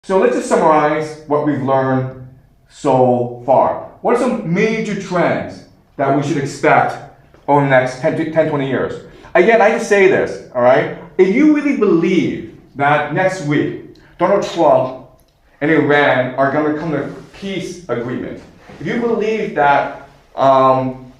So let's just summarize what we've learned so far. What are some major trends that we should expect over the next 10, 20 years? Again, I just say this, all right? If you really believe that next week Donald Trump and Iran are going to come to a peace agreement, if you believe that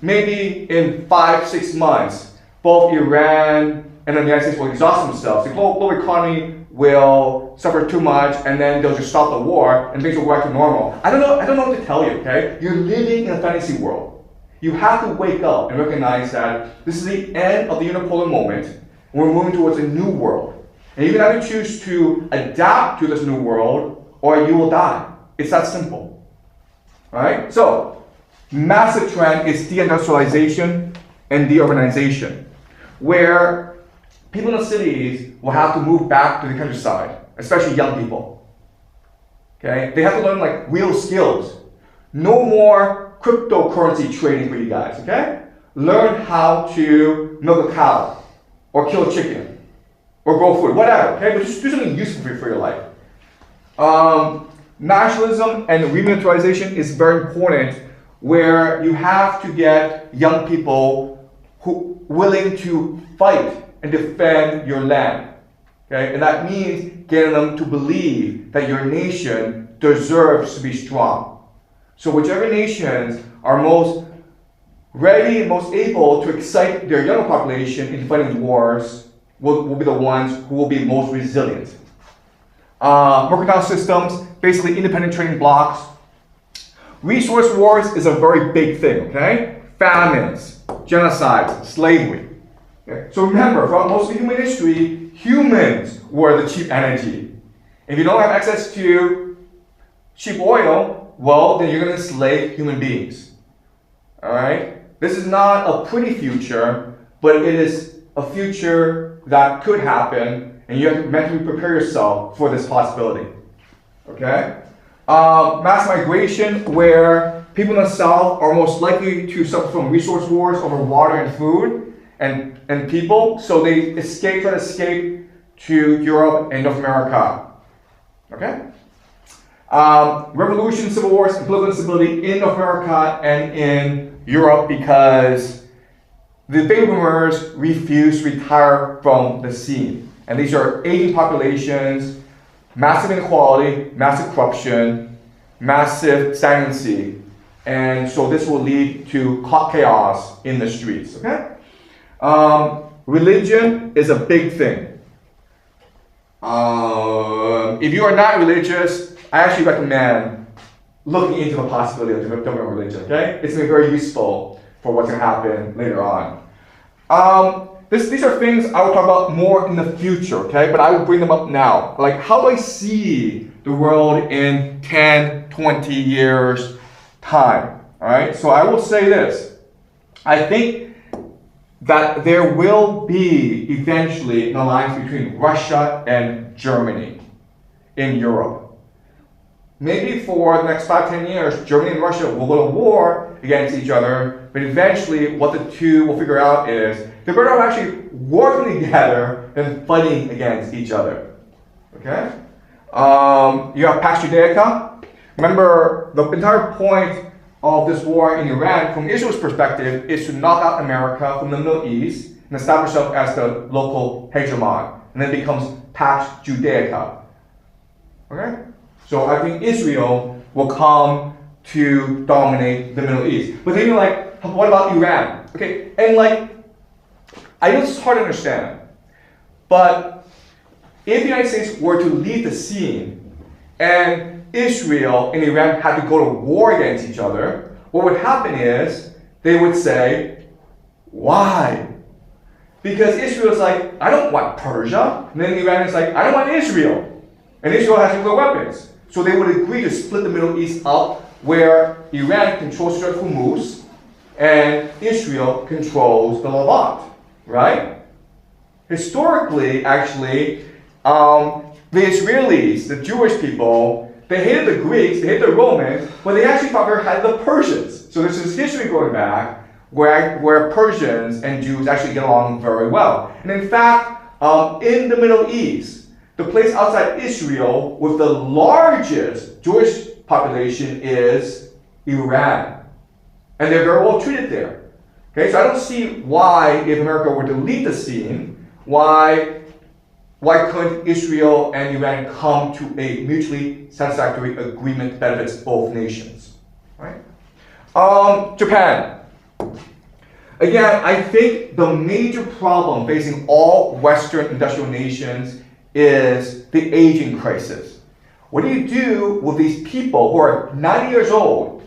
maybe in 5-6 months, both Iran and the United States will exhaust themselves, the global economy will suffer too much, and then they'll just stop the war, and things will go back to normal. I don't know what to tell you, okay? You're living in a fantasy world. You have to wake up and recognize that this is the end of the unipolar moment, and we're moving towards a new world. And you can either choose to adapt to this new world, or you will die. It's that simple. All right? So, massive trend is deindustrialization and deurbanization, where people in the cities will have to move back to the countryside, especially young people. Okay? They have to learn like real skills. No more cryptocurrency trading for you guys, okay? Learn how to milk a cow, or kill a chicken, or grow food, whatever, okay? But just do something useful for your life. Nationalism and remilitarization is very important, where you have to get young people who willing to fight and defend your land. Okay? And that means getting them to believe that your nation deserves to be strong. So whichever nations are most ready and most able to excite their younger population into fighting wars will be the ones who will be most resilient. Mercantile systems, basically independent trading blocks. Resource wars is a very big thing, okay? Famines, genocides, slavery. Okay. So remember, throughout most of human history, humans were the cheap energy. If you don't have access to cheap oil, well, then you're going to enslave human beings. All right? This is not a pretty future, but it is a future that could happen, and you have to mentally prepare yourself for this possibility. Okay? Mass migration, where people in the South are most likely to suffer from resource wars over water and food and people, so they try to escape to Europe and North America. Okay? Revolution, civil wars, and political instability in North America and in Europe because the baby boomers refuse to retire from the scene. And these are aging populations, massive inequality, massive corruption, massive stagnancy, and so this will lead to chaos in the streets, okay? Religion is a big thing. If you are not religious, I actually recommend looking into the possibility of developing religion, okay? It's going to be very useful for what's going to happen later on. These are things I will talk about more in the future, okay? But I will bring them up now. Like, how do I see the world in 10, 20 years' time? All right? So I will say this. I think that there will be eventually an alliance between Russia and Germany in Europe. Maybe for the next 5-10 years, Germany and Russia will go to war against each other, but eventually what the two will figure out is they're better off actually working together than fighting against each other. Okay? You have Pax Judaica. Remember, the entire point of this war in Iran, from Israel's perspective, is to knock out America from the Middle East and establish itself as the local hegemon. And then it becomes Pax Judaica. Okay? So I think Israel will come to dominate the Middle East. But then you're like, what about Iran? Okay, and like, I know this is hard to understand, but if the United States were to leave the scene and Israel and Iran had to go to war against each other, what would happen is they would say, why? Because Israel is like, I don't want Persia. And then Iran is like, I don't want Israel. And Israel has nuclear weapons. So they would agree to split the Middle East up where Iran controls Strait of Hormuz and Israel controls the Levant, right? Historically, actually, the Israelis, the Jewish people, they hated the Greeks, they hated the Romans, but they actually thought they had the Persians. So there's this history going back where Persians and Jews actually get along very well. And in fact, in the Middle East, the place outside Israel with the largest Jewish population is Iran. And they're very well treated there. Okay, so I don't see why, if America were to leave the scene, why couldn't Israel and Iran come to a mutually satisfactory agreement that benefits both nations? Right? Japan. Again, I think the major problem facing all Western industrial nations is the aging crisis. What do you do with these people who are 90 years old?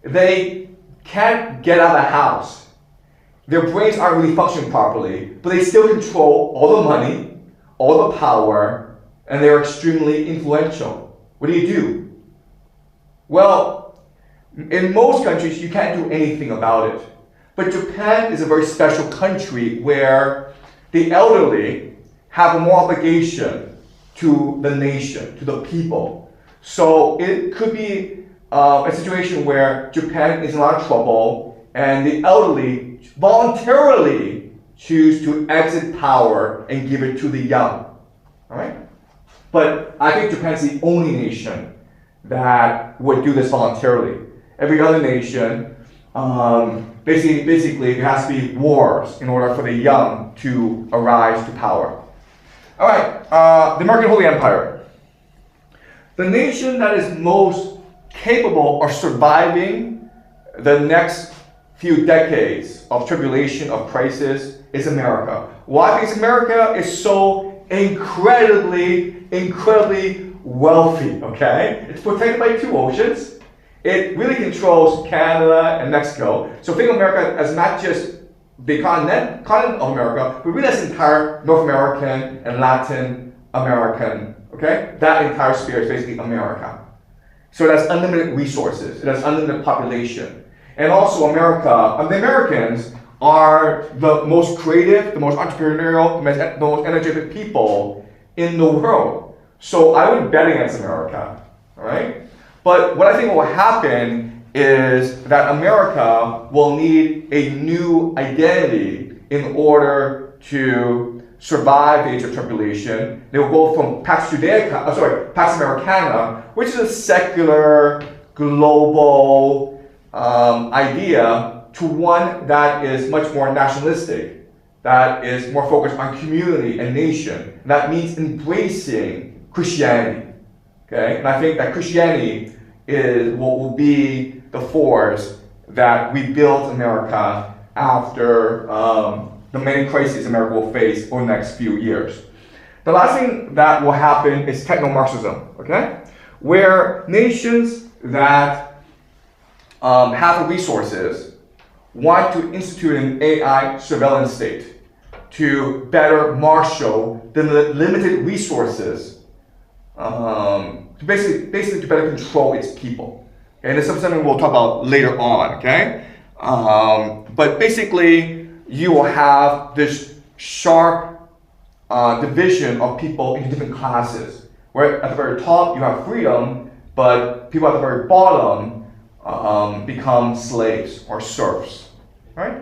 They can't get out of the house. Their brains aren't really functioning properly, but they still control all the money, all the power, and they're extremely influential. What do? Well, in most countries, you can't do anything about it. But Japan is a very special country where the elderly have more obligation to the nation, to the people. So it could be a situation where Japan is in a lot of trouble and the elderly voluntarily choose to exit power and give it to the young. All right? But I think Japan's the only nation that would do this voluntarily. Every other nation, basically, there has to be wars in order for the young to arise to power. All right, the American Holy Empire. The nation that is most capable of surviving the next few decades of tribulation, of crisis, is America. Why? Because America is so incredibly wealthy, okay? It's protected by 2 oceans. It really controls Canada and Mexico. So think of America as not just the continent of America, but really as the entire North American and Latin American, okay? That entire sphere is basically America. So it has unlimited resources. It has unlimited population. And also America, the Americans are the most creative, the most entrepreneurial, the most energetic people in the world. So I would bet against America, all right? But what I think will happen is that America will need a new identity in order to survive the age of tribulation. They will go from Pax Americana, which is a secular, global idea, to one that is much more nationalistic, that is more focused on community and nation. That means embracing Christianity. Okay? And I think that Christianity will be the force that rebuilds America after the many crises America will face over the next few years. The last thing that will happen is techno-Marxism, okay? Where nations that have the resources want to institute an AI surveillance state to better marshal the limited resources to basically to better control its people. Okay? And this is something we'll talk about later on, okay? But basically, you will have this sharp division of people into different classes, where at the very top you have freedom, but people at the very bottom become slaves or serfs, right?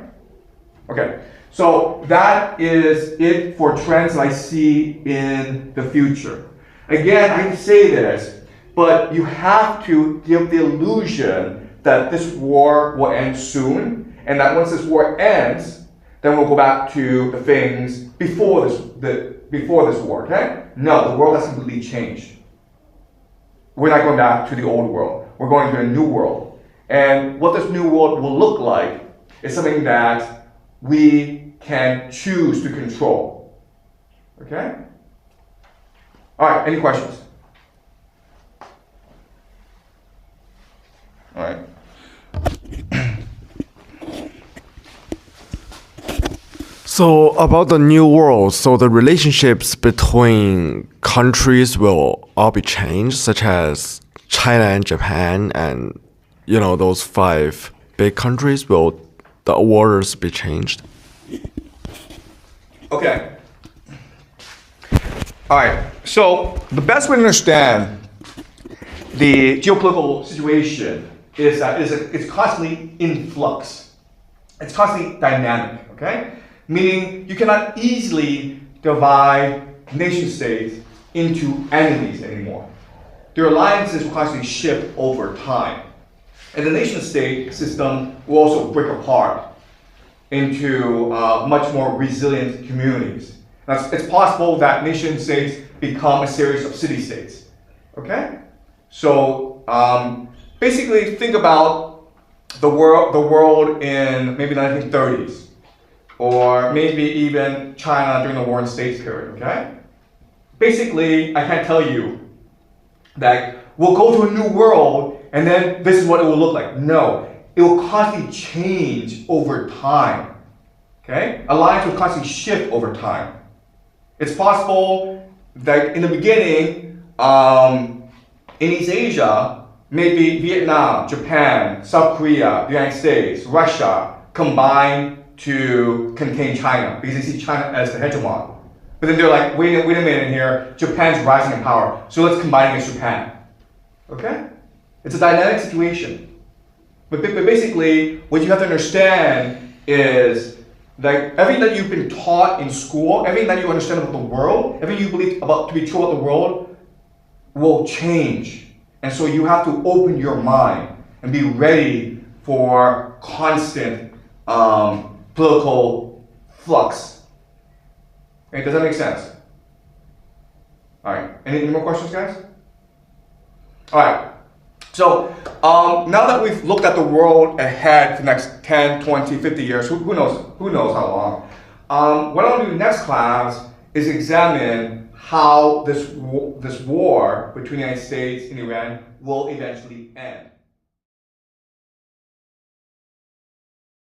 Okay, so that is it for trends I see in the future. Again, I can say this, but you have to give the illusion that this war will end soon, and that once this war ends, then we'll go back to the things before this war, okay? No, the world has completely changed. We're not going back to the old world. We're going to a new world. And what this new world will look like is something that we can choose to control, okay? All right, any questions? All right. So about the new world, so the relationships between countries will all be changed, such as China and Japan and, you know, those 5 big countries. Will the orders be changed? Okay. All right, so the best way to understand the geopolitical situation is that it's constantly in flux. It's constantly dynamic, okay? Meaning you cannot easily divide nation states into enemies anymore. Their alliances will constantly shift over time. And the nation-state system will also break apart into much more resilient communities. Now, it's possible that nation-states become a series of city-states. Okay? So basically, think about the world in maybe the 1930s, or maybe even China during the Warring States period. Okay? Basically, I can't tell you that we'll go to a new world and then this is what it will look like. No, it will constantly change over time. Okay? Alliance will constantly shift over time. It's possible that in the beginning, in East Asia, maybe Vietnam, Japan, South Korea, the United States, Russia combine to contain China because they see China as the hegemon. But then they're like, wait a minute here, Japan's rising in power, so let's combine against Japan. Okay? It's a dynamic situation. But basically, what you have to understand is that everything that you've been taught in school, everything that you understand about the world, everything you believe to be true about the world will change. And so you have to open your mind and be ready for constant political flux. Okay, does that make sense? All right, any more questions, guys? All right, so now that we've looked at the world ahead for the next 10, 20, 50 years, who knows how long, what I'll do next class is examine how this war between the United States and Iran will eventually end.